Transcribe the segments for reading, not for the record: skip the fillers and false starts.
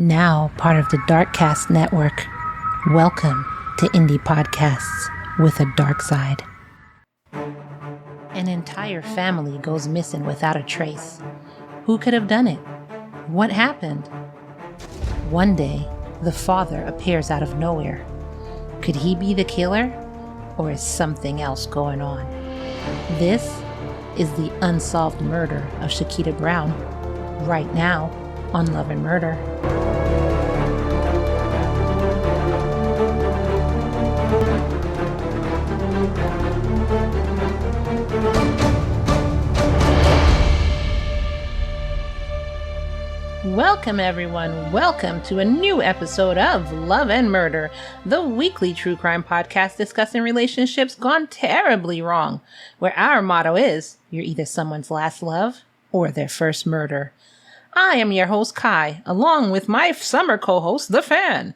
Now part of the Darkcast Network. Welcome to Indie Podcasts with a dark side. An entire family goes missing without a trace. Who could have done it? What happened? One day, the father appears out of nowhere. Could he be the killer? Or is something else going on? This is the unsolved murder of Sheketah Brown, right now on Love and Murder. Welcome everyone, welcome to a new episode of Love and Murder, the weekly true crime podcast discussing relationships gone terribly wrong, where our motto is, you're either someone's last love or their first murder. I am your host Kai, along with my summer co-host, The Fan.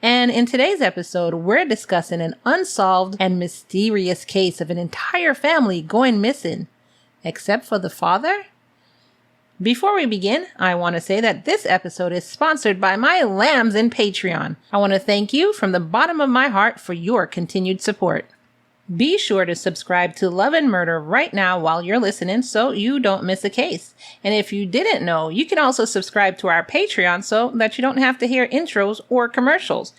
And in today's episode, we're discussing an unsolved and mysterious case of an entire family going missing, except for the father? Before we begin, I want to say that this episode is sponsored by my lambs in Patreon. I want to thank you from the bottom of my heart for your continued support. Be sure to subscribe to Love and Murder right now while you're listening so you don't miss a case. And if you didn't know, you can also subscribe to our Patreon so that you don't have to hear intros or commercials.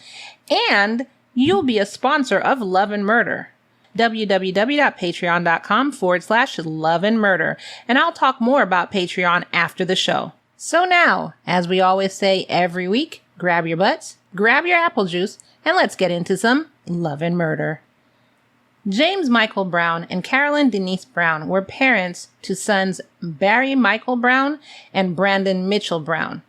And you'll be a sponsor of Love and Murder. www.patreon.com/Love and Murder. And I'll talk more about Patreon after the show. So now, as we always say every week, grab your butts, grab your apple juice, and let's get into some Love and Murder. James Michael Brown and Carolyn Denise Brown were parents to sons Barry Michael Brown and Brandon Mitchell Brown.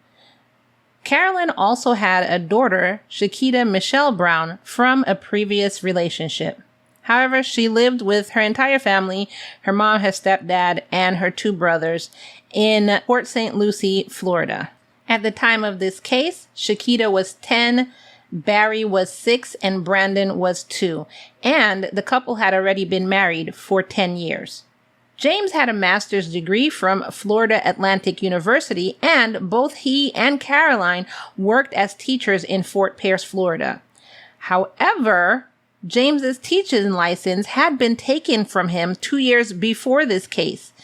Carolyn also had a daughter, Sheketah Michelle Brown, from a previous relationship. However, she lived with her entire family, her mom, her stepdad, and her two brothers in Port St. Lucie, Florida. At the time of this case, Sheketah was 10, Barry was 6, and Brandon was 2, and the couple had already been married for 10 years. James had a master's degree from Florida Atlantic University, and both he and Caroline worked as teachers in Fort Pierce, Florida. However, James's teaching license had been taken from him 2 years before this case.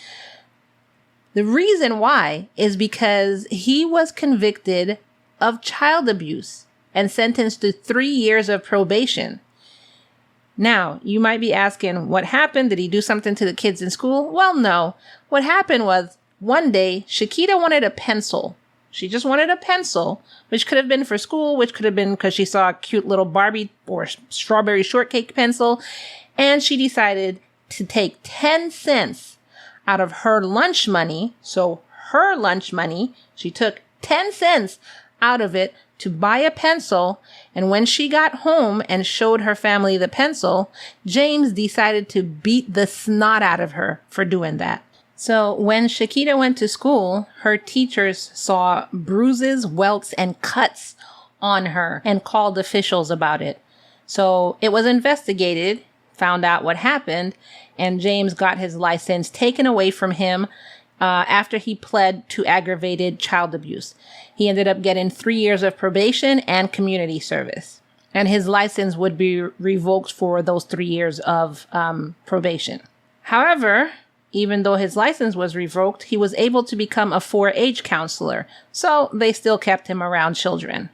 The reason why is because he was convicted of child abuse and sentenced to 3 years of probation. Now, you might be asking, what happened? Did he do something to the kids in school? Well, no. What happened was, one day, Sheketah wanted a pencil. She just wanted a pencil, which could have been for school, which could have been because she saw a cute little Barbie or strawberry shortcake pencil. And she decided to take 10 cents out of her lunch money. So her lunch money, she took 10 cents out of it to buy a pencil, and when she got home and showed her family the pencil, James decided to beat the snot out of her for doing that. So when Sheketah went to school, her teachers saw bruises, welts, and cuts on her and called officials about it. So it was investigated, found out what happened, and James got his license taken away from him after he pled to aggravated child abuse. He ended up getting 3 years of probation and community service. And his license would be revoked for those 3 years of probation. However, even though his license was revoked, he was able to become a 4-H counselor. So they still kept him around children.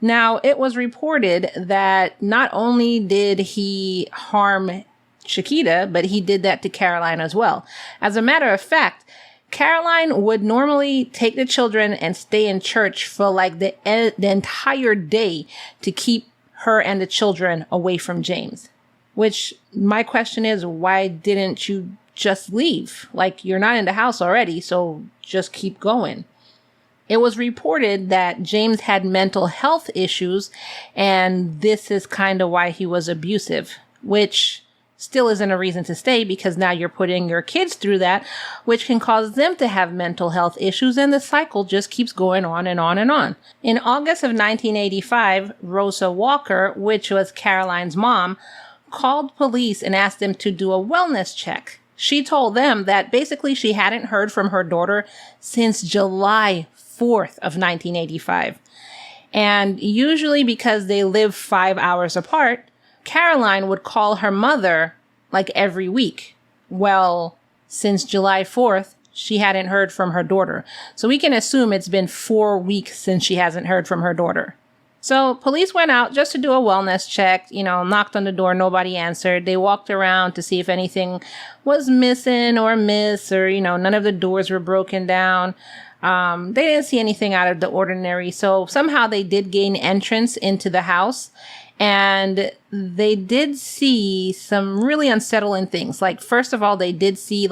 Now, it was reported that not only did he harm Sheketah, but he did that to Caroline as well. As a matter of fact, Caroline would normally take the children and stay in church for like the entire day to keep her and the children away from James. Which my question is, why didn't you just leave? Like, you're not in the house already, so just keep going. It was reported that James had mental health issues, and this is kind of why he was abusive, which still isn't a reason to stay because now you're putting your kids through that, which can cause them to have mental health issues, and the cycle just keeps going on and on and on. In August of 1985, Rosa Walker, which was Caroline's mom, called police and asked them to do a wellness check. She told them that basically she hadn't heard from her daughter since July 4th of 1985. And usually because they live 5 hours apart, Caroline would call her mother like every week. Well, since July 4th, she hadn't heard from her daughter. So we can assume it's been 4 weeks since she hasn't heard from her daughter. So police went out just to do a wellness check, knocked on the door, nobody answered. They walked around to see if anything was missing or amiss, or, none of the doors were broken down. They didn't see anything out of the ordinary. So somehow they did gain entrance into the house, and they did see some really unsettling things. Like, first of all, they did see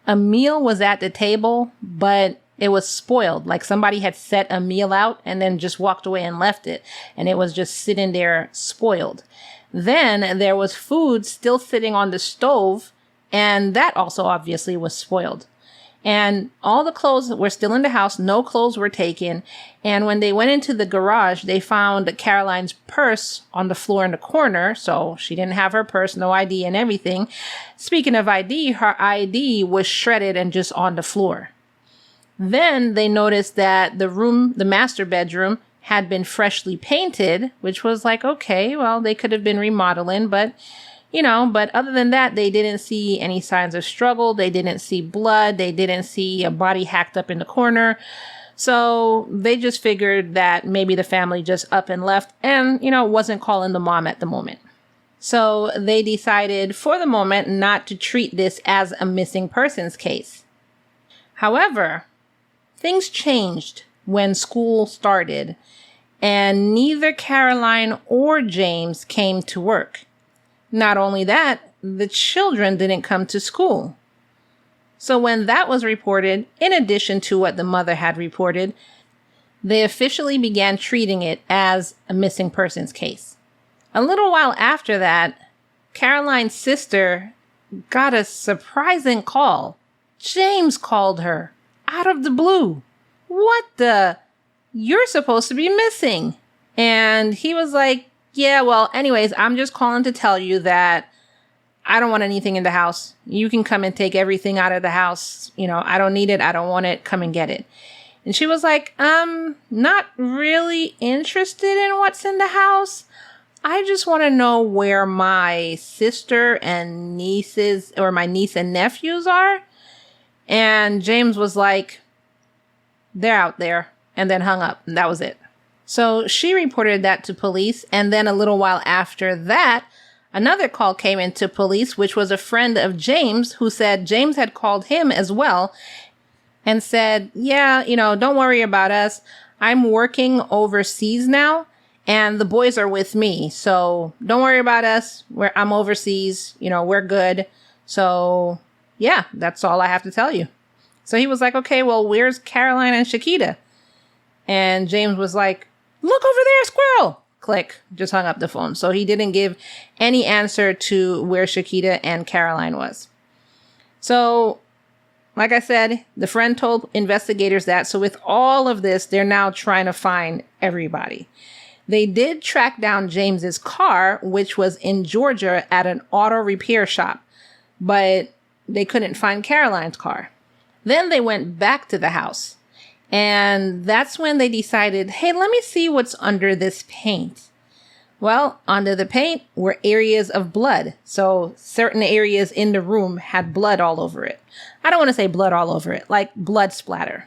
a meal was at the table, but it was spoiled. Like somebody had set a meal out and then just walked away and left it. And it was just sitting there spoiled. Then there was food still sitting on the stove, and that also obviously was spoiled. And all the clothes were still in the house. No clothes were taken. And when they went into the garage, they found Caroline's purse on the floor in the corner. So she didn't have her purse, no ID and everything. Speaking of ID, her ID was shredded and just on the floor. Then they noticed that the master bedroom, had been freshly painted, which was like, okay, well, they could have been remodeling, but other than that, they didn't see any signs of struggle. They didn't see blood. They didn't see a body hacked up in the corner. So they just figured that maybe the family just up and left and, wasn't calling the mom at the moment. So they decided for the moment not to treat this as a missing persons case. However, things changed when school started, and neither Caroline or James came to work. Not only that, the children didn't come to school. So when that was reported, in addition to what the mother had reported, they officially began treating it as a missing persons case. A little while after that, Caroline's sister got a surprising call. James called her out of the blue. What the? You're supposed to be missing. And he was like, yeah, well, anyways, I'm just calling to tell you that I don't want anything in the house. You can come and take everything out of the house. I don't need it. I don't want it. Come and get it. And she was like, not really interested in what's in the house. I just want to know where my sister and nieces, or my niece and nephews are. And James was like, they're out there, and then hung up. And that was it. So she reported that to police, and then a little while after that, another call came into police, which was a friend of James, who said James had called him as well and said, yeah, don't worry about us. I'm working overseas now, and the boys are with me. So don't worry about us. I'm overseas. We're good. So yeah, that's all I have to tell you. So he was like, okay, well, where's Caroline and Sheketah? And James was like, look over there, squirrel. Click, just hung up the phone. So he didn't give any answer to where Sheketah and Caroline was. So, like I said, the friend told investigators that. So with all of this, they're now trying to find everybody. They did track down James's car, which was in Georgia at an auto repair shop, but they couldn't find Caroline's car. Then they went back to the house. And that's when they decided, hey, let me see what's under this paint. Well, under the paint were areas of blood. So certain areas in the room had blood all over it. I don't want to say blood all over it, like blood splatter.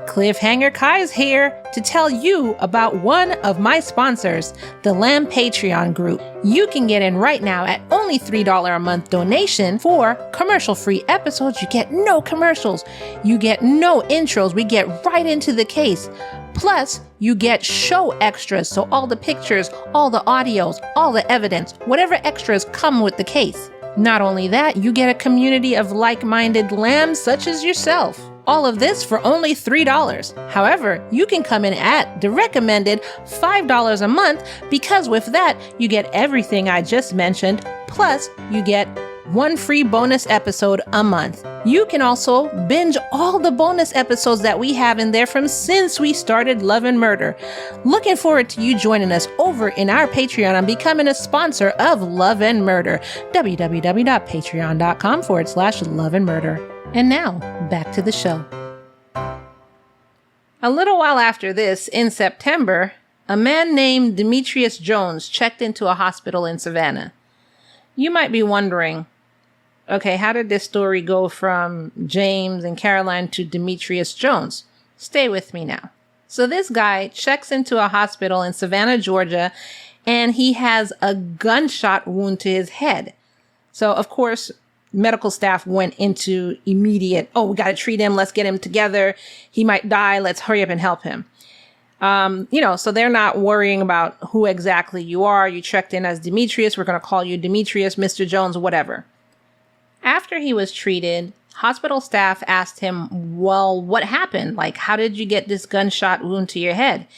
Cliffhanger Kai's here to tell you about one of my sponsors, the Lamb Patreon group. You can get in right now at only $3 a month donation for commercial-free episodes. You get no commercials. You get no intros. We get right into the case. Plus, you get show extras, so all the pictures, all the audios, all the evidence, whatever extras come with the case. Not only that, you get a community of like-minded lambs such as yourself. All of this for only $3. However, you can come in at the recommended $5 a month, because with that, you get everything I just mentioned, plus you get one free bonus episode a month. You can also binge all the bonus episodes that we have in there from since we started Love and Murder. Looking forward to you joining us over in our Patreon and becoming a sponsor of Love and Murder. www.patreon.com/Love and Murder. And now, back to the show. A little while after this, in September, a man named Demetrius Jones checked into a hospital in Savannah. You might be wondering, okay, how did this story go from James and Caroline to Demetrius Jones? Stay with me now. So this guy checks into a hospital in Savannah, Georgia, and he has a gunshot wound to his head. So, of course, medical staff went into immediate, we got to treat him. Let's get him together. He might die. Let's hurry up and help him. So they're not worrying about who exactly you are. You checked in as Demetrius. We're going to call you Demetrius, Mr. Jones, whatever. After he was treated, hospital staff asked him, well, what happened? Like, how did you get this gunshot wound to your head?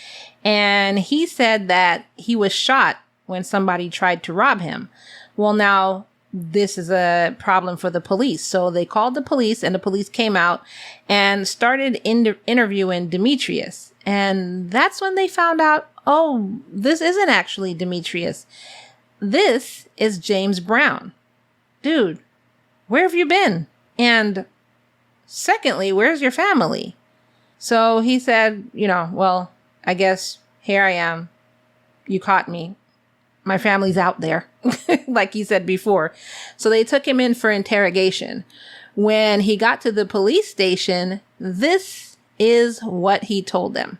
And he said that he was shot when somebody tried to rob him. Well, now this is a problem for the police. So they called the police, and the police came out and started interviewing Demetrius. And that's when they found out, this isn't actually Demetrius. This is James Brown. Dude, where have you been? And secondly, where's your family? So he said, well, I guess here I am. You caught me. My family's out there, like he said before. So they took him in for interrogation. When he got to the police station, this is what he told them.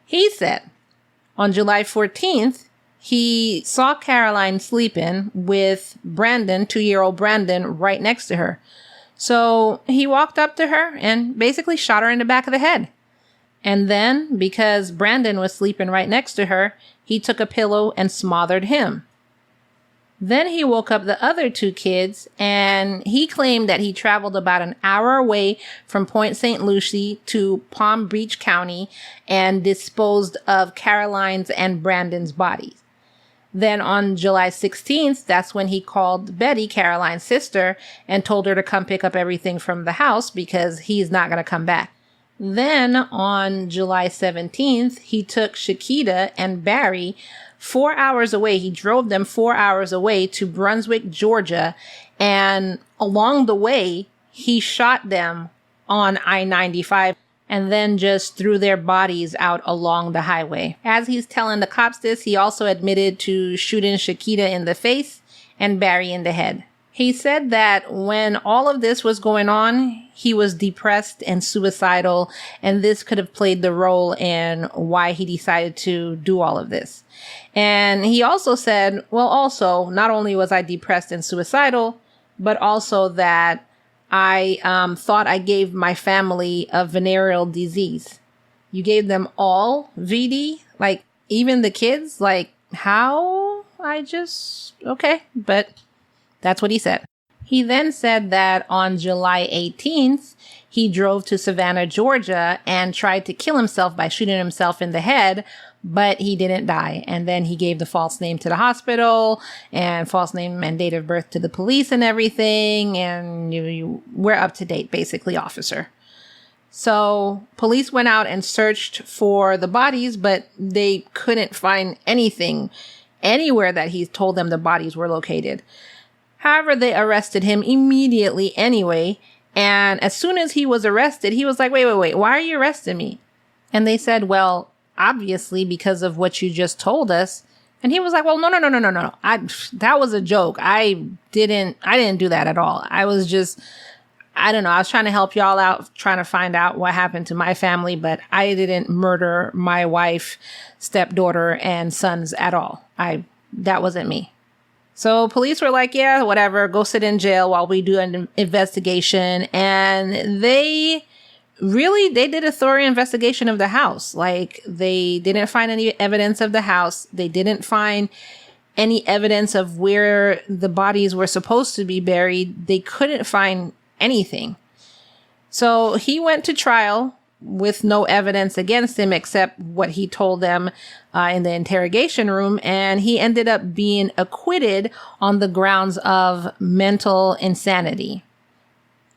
He said on July 14th, he saw Caroline sleeping with Brandon, 2-year-old Brandon, right next to her. So he walked up to her and basically shot her in the back of the head. And then, because Brandon was sleeping right next to her, he took a pillow and smothered him. Then he woke up the other 2 kids, and he claimed that he traveled about an hour away from Point St. Lucie to Palm Beach County and disposed of Caroline's and Brandon's bodies. Then on July 16th, that's when he called Betty, Caroline's sister, and told her to come pick up everything from the house because he's not going to come back. Then on July 17th, he took Sheketah and Barry 4 hours away. He drove them 4 hours away to Brunswick, Georgia. And along the way, he shot them on I-95 and then just threw their bodies out along the highway. As he's telling the cops this, he also admitted to shooting Sheketah in the face and Barry in the head. He said that when all of this was going on, he was depressed and suicidal, and this could have played the role in why he decided to do all of this. And he also said, not only was I depressed and suicidal, but also that I thought I gave my family a venereal disease. You gave them all VD? Like, even the kids? Like, how? Okay, but that's what he said. He then said that on July 18th, he drove to Savannah, Georgia, and tried to kill himself by shooting himself in the head, but he didn't die. And then he gave the false name to the hospital and false name and date of birth to the police and everything. And we're up to date, basically, officer. So police went out and searched for the bodies, but they couldn't find anything anywhere that he told them the bodies were located. However, they arrested him immediately anyway. And as soon as he was arrested, he was like, wait, why are you arresting me? And they said, well, obviously because of what you just told us. And he was like, well, no. That was a joke. I didn't do that at all. I was just, I don't know. I was trying to help y'all out, trying to find out what happened to my family, but I didn't murder my wife, stepdaughter, and sons at all. That wasn't me. So police were like, yeah, whatever, go sit in jail while we do an investigation. And they did a thorough investigation of the house. Like, they didn't find any evidence of the house. They didn't find any evidence of where the bodies were supposed to be buried. They couldn't find anything. So he went to trial with no evidence against him except what he told them in the interrogation room. And he ended up being acquitted on the grounds of mental insanity.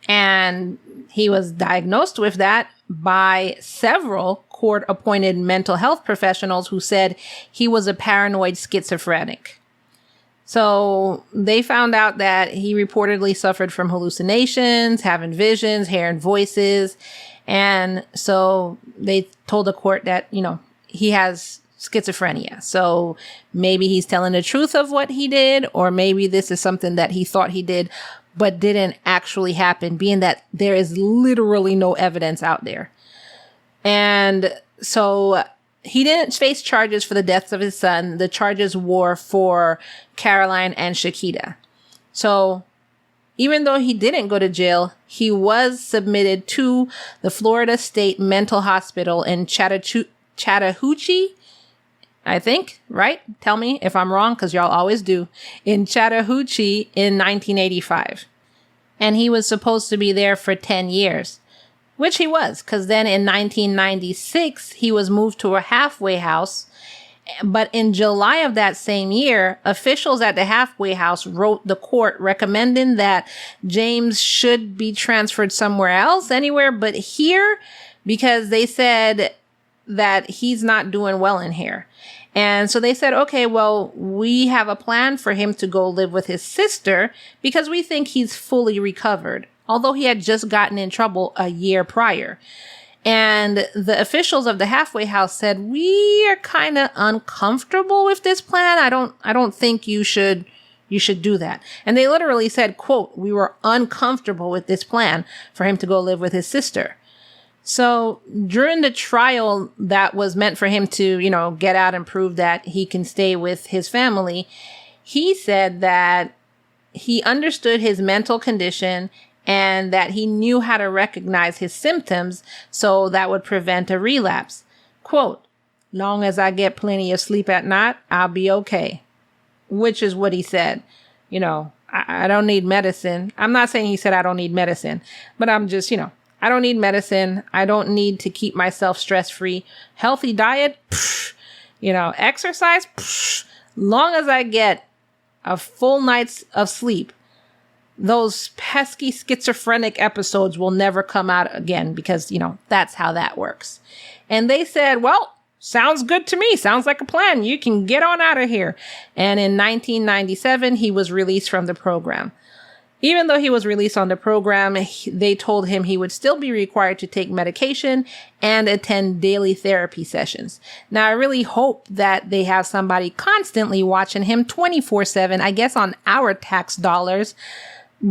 And he was diagnosed with that by several court-appointed mental health professionals who said he was a paranoid schizophrenic. So they found out that he reportedly suffered from hallucinations, having visions, hearing voices, And so they told the court that, he has schizophrenia. So maybe he's telling the truth of what he did, or maybe this is something that he thought he did, but didn't actually happen, being that there is literally no evidence out there. And so he didn't face charges for the deaths of his son. The charges were for Carolyn and Sheketah. So even though he didn't go to jail, he was submitted to the Florida State Mental Hospital in Chattahoochee, I think, right? Tell me if I'm wrong, because y'all always do. In Chattahoochee in 1985. And he was supposed to be there for 10 years. Which he was, because then in 1996, he was moved to a halfway house. But in July of that same year, officials at the halfway house wrote the court recommending that James should be transferred somewhere else, anywhere but here, because they said that he's not doing well in here. And so they said, okay, well, we have a plan for him to go live with his sister because we think he's fully recovered, although he had just gotten in trouble a year prior. And the officials of the halfway house said, we are kind of uncomfortable with this plan. I don't think you should do that. And they literally said, quote, we were uncomfortable with this plan for him to go live with his sister. So during the trial that was meant for him to, get out and prove that he can stay with his family, he said that he understood his mental condition and that he knew how to recognize his symptoms so that would prevent a relapse. Quote, long as I get plenty of sleep at night, I'll be okay. Which is what he said. I don't need medicine. I'm not saying he said I don't need medicine, but I'm just, I don't need medicine. I don't need to keep myself stress-free. Healthy diet, exercise, long as I get a full night's of sleep, those pesky schizophrenic episodes will never come out again because, that's how that works. And they said, well, sounds good to me. Sounds like a plan. You can get on out of here. And in 1997, he was released from the program. Even though he was released on the program, they told him he would still be required to take medication and attend daily therapy sessions. Now, I really hope that they have somebody constantly watching him 24/7, I guess on our tax dollars,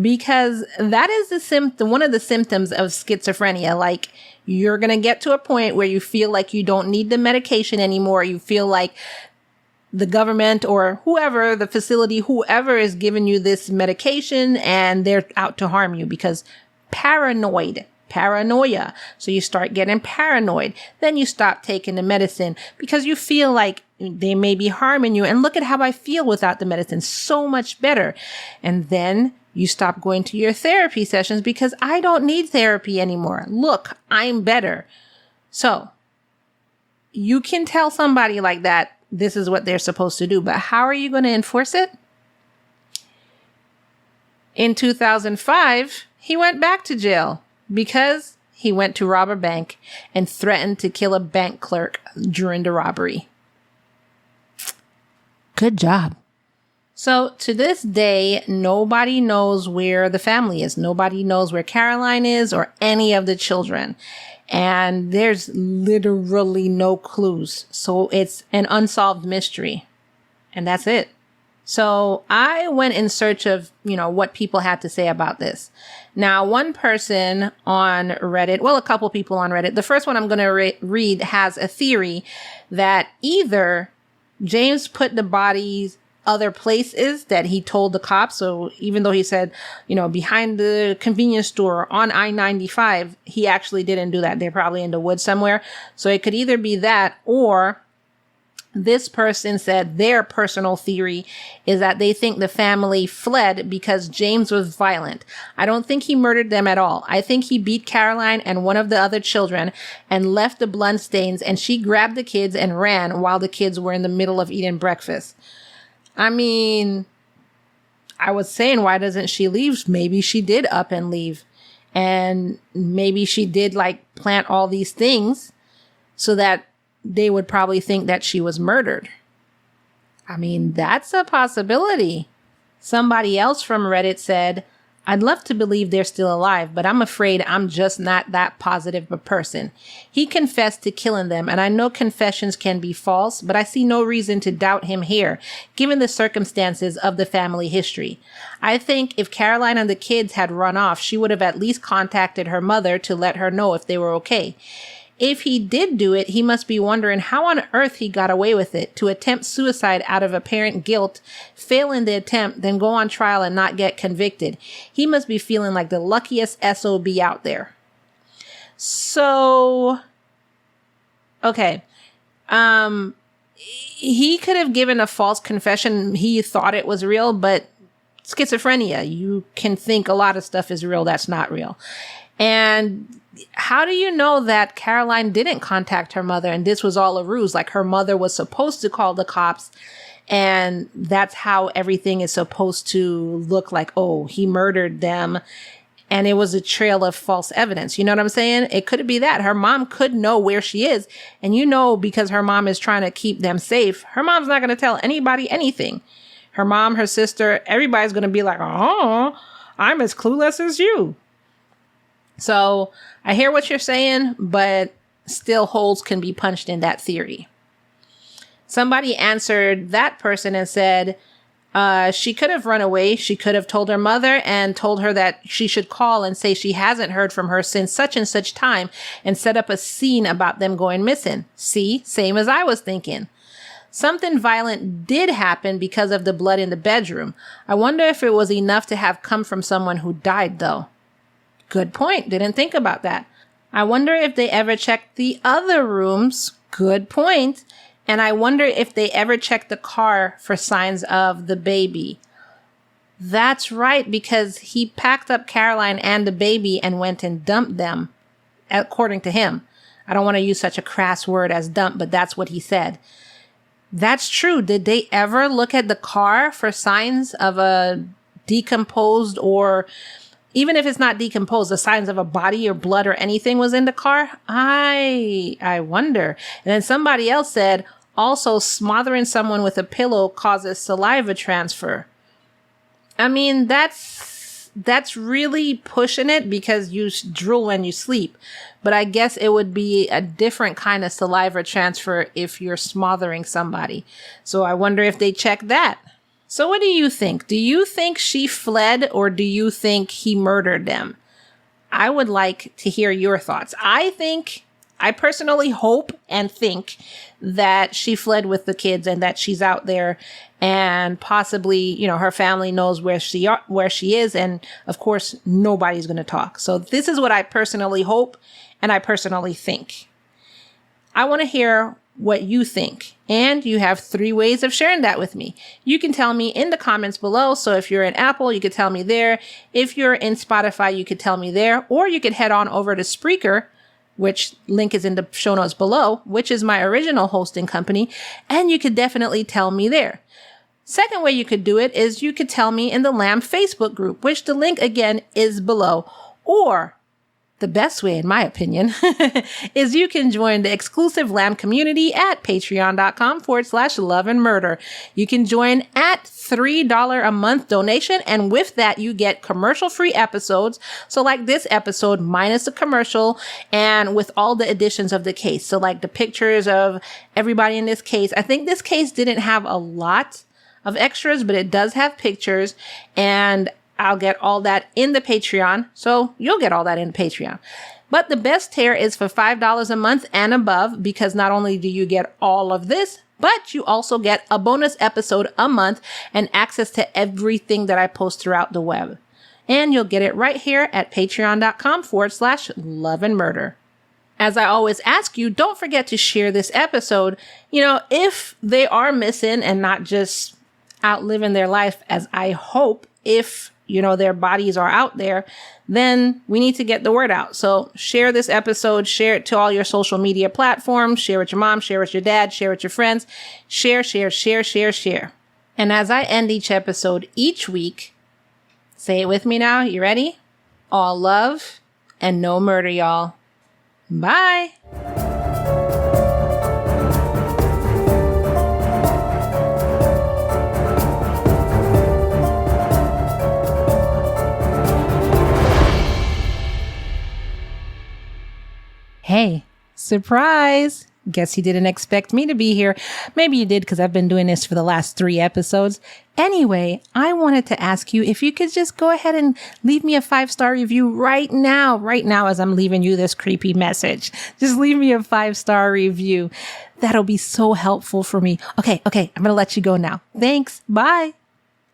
because that is one of the symptoms of schizophrenia. Like, you're going to get to a point where you feel like you don't need the medication anymore. You feel like the government or whoever, the facility, whoever is giving you this medication, and they're out to harm you because paranoia. So you start getting paranoid. Then you stop taking the medicine because you feel like they may be harming you. And look at how I feel without the medicine. So much better. And then you stop going to your therapy sessions because I don't need therapy anymore. Look, I'm better. So you can tell somebody like that this is what they're supposed to do, but how are you going to enforce it? In 2005, he went back to jail because he went to rob a bank and threatened to kill a bank clerk during the robbery. Good job. So to this day, nobody knows where the family is. Nobody knows where Carolyn is or any of the children. And there's literally no clues. So it's an unsolved mystery. And that's it. So I went in search of, what people had to say about this. Now, one person on Reddit, well, a couple people on Reddit, the first one I'm going to read has a theory that either James put the bodies other places that he told the cops. So even though he said, behind the convenience store on I-95, he actually didn't do that. They're probably in the woods somewhere. So it could either be that, or this person said their personal theory is that they think the family fled because James was violent. I don't think he murdered them at all. I think he beat Carolyn and one of the other children and left the blood stains, and she grabbed the kids and ran while the kids were in the middle of eating breakfast. I mean, I was saying, why doesn't she leave? Maybe she did up and leave. And maybe she did plant all these things so that they would probably think that she was murdered. I mean, that's a possibility. Somebody else from Reddit said, I'd love to believe they're still alive, but I'm afraid I'm just not that positive a person. He confessed to killing them, and I know confessions can be false, but I see no reason to doubt him here, given the circumstances of the family history. I think if Caroline and the kids had run off, she would have at least contacted her mother to let her know if they were okay. If he did do it, he must be wondering how on earth he got away with it, to attempt suicide out of apparent guilt, fail in the attempt, then go on trial and not get convicted. He must be feeling like the luckiest SOB out there. So, okay. He could have given a false confession. He thought it was real, but schizophrenia, you can think a lot of stuff is real that's not real. And how do you know that Caroline didn't contact her mother and this was all a ruse? Like her mother was supposed to call the cops and that's how everything is supposed to look like, oh, he murdered them. And it was a trail of false evidence. You know what I'm saying? It could be that her mom could know where she is. And because her mom is trying to keep them safe, her mom's not going to tell anybody anything. Her mom, her sister, everybody's going to be like, oh, I'm as clueless as you. So I hear what you're saying, but still holes can be punched in that theory. Somebody answered that person and said, she could have run away. She could have told her mother and told her that she should call and say she hasn't heard from her since such and such time and set up a scene about them going missing. See, same as I was thinking. Something violent did happen because of the blood in the bedroom. I wonder if it was enough to have come from someone who died, though. Good point. Didn't think about that. I wonder if they ever checked the other rooms. Good point. And I wonder if they ever checked the car for signs of the baby. That's right, because he packed up Caroline and the baby and went and dumped them, according to him. I don't want to use such a crass word as dump, but that's what he said. That's true. Did they ever look at the car for signs of a decomposed, or even if it's not decomposed, the signs of a body or blood or anything was in the car? I wonder. And then somebody else said, also smothering someone with a pillow causes saliva transfer. I mean, that's really pushing it because you drool when you sleep. But I guess it would be a different kind of saliva transfer if you're smothering somebody. So I wonder if they check that. So what do you think? Do you think she fled or do you think he murdered them? I would like to hear your thoughts. I personally hope and think that she fled with the kids and that she's out there and possibly, her family knows where she is. And of course, nobody's going to talk. So this is what I personally hope and I personally think. I want to hear what you think. And you have 3 ways of sharing that with me. You can tell me in the comments below. So if you're in Apple, you could tell me there. If you're in Spotify, you could tell me there. Or you could head on over to Spreaker, which link is in the show notes below, which is my original hosting company. And you could definitely tell me there. Second way you could do it is you could tell me in the Lamb Facebook group, which the link again is below. Or the best way, in my opinion, is you can join the exclusive Lamb community at patreon.com/love and murder. You can join at $3 a month donation. And with that, you get commercial free episodes. So like this episode minus the commercial and with all the additions of the case. So like the pictures of everybody in this case. I think this case didn't have a lot of extras, but it does have pictures, and I'll get all that in the Patreon. So you'll get all that in the Patreon. But the best tier is for $5 a month and above, because not only do you get all of this, but you also get a bonus episode a month and access to everything that I post throughout the web. And you'll get it right here at patreon.com/love and murder. As I always ask you, don't forget to share this episode. If they are missing and not just out living their life, as I hope, if their bodies are out there, then we need to get the word out. So share this episode, share it to all your social media platforms, share with your mom, share with your dad, share with your friends, share. And as I end each episode each week, say it with me now. You ready? All love and no murder, y'all. Bye. Surprise! Guess you didn't expect me to be here. Maybe you did because I've been doing this for the last 3 episodes. Anyway, I wanted to ask you if you could just go ahead and leave me a 5-star review right now as I'm leaving you this creepy message. Just leave me a 5-star review. That'll be so helpful for me. Okay, I'm going to let you go now. Thanks. Bye.